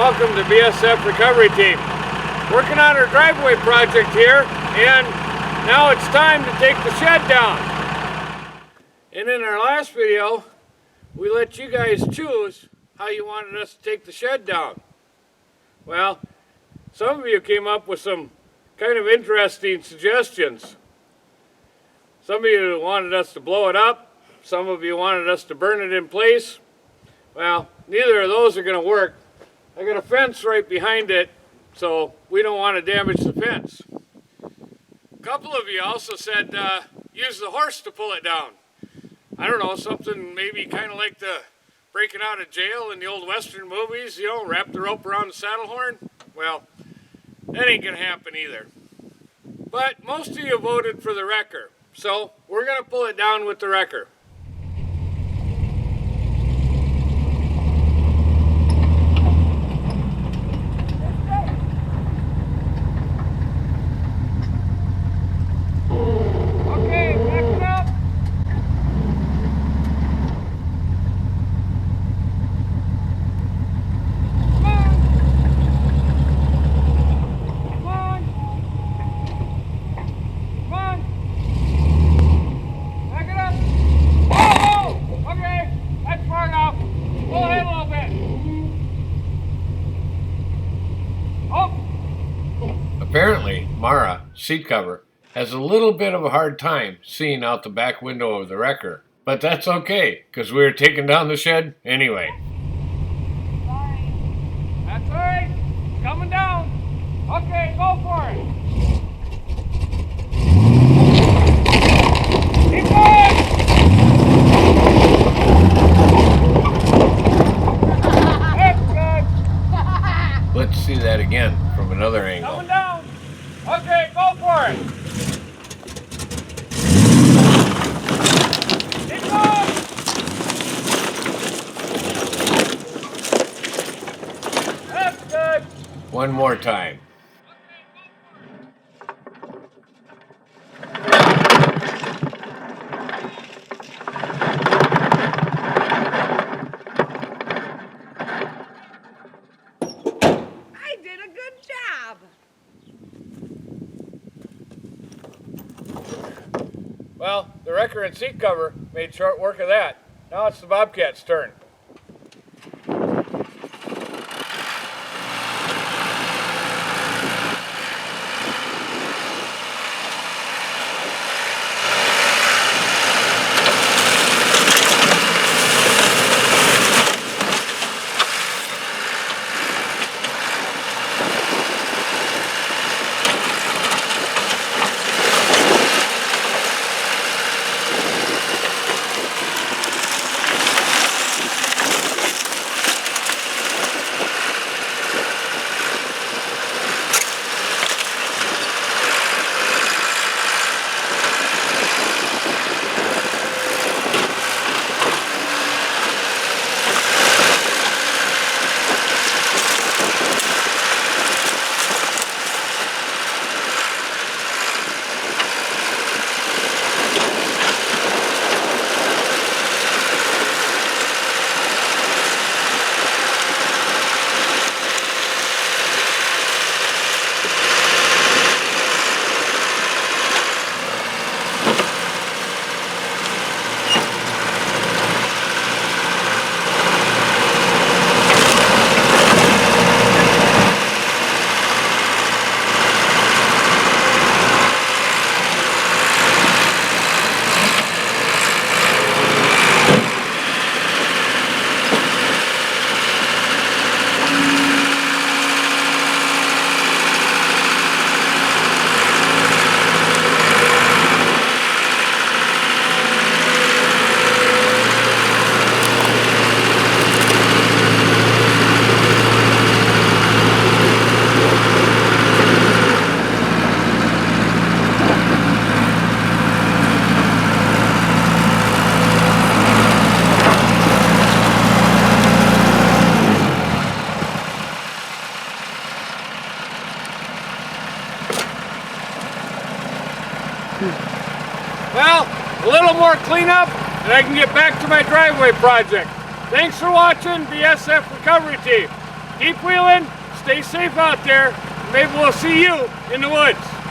welcome to BSF Recovery Team. Working on our driveway project here, and now it's time to take the shed down. And in our last video, we let you guys choose how you wanted us to take the shed down. Well, some of you came up with some kind of interesting suggestions. Some of you wanted us to blow it up. Some of you wanted us to burn it in place. Well, neither of those are going to work. I got a fence right behind it, so we don't want to damage the fence. A couple of you also said use the horse to pull it down. I don't know, something maybe kind of like the breaking out of jail in the old Western movies, you know, wrap the rope around the saddle horn. Well, that ain't going to happen either. But most of you voted for the wrecker, so we're going to pull it down with the wrecker. Apparently, Mara, seat cover, has a little bit of a hard time seeing out the back window of the wrecker. But that's okay, because we were taking down the shed anyway. Sorry. That's all right. It's coming down. Okay, go for it. Keep going. That's good. Let's see that again from another angle. Coming down. Okay, go for it. Keep going. That's good. One more time. I did a good job. Well, the wrecker and seat cover made short work of that. Now it's the Bobcat's turn. Well, a little more cleanup and I can get back to my driveway project. Thanks for watching BSF Recovery Team. Keep wheeling, stay safe out there. Maybe we'll see you in the woods.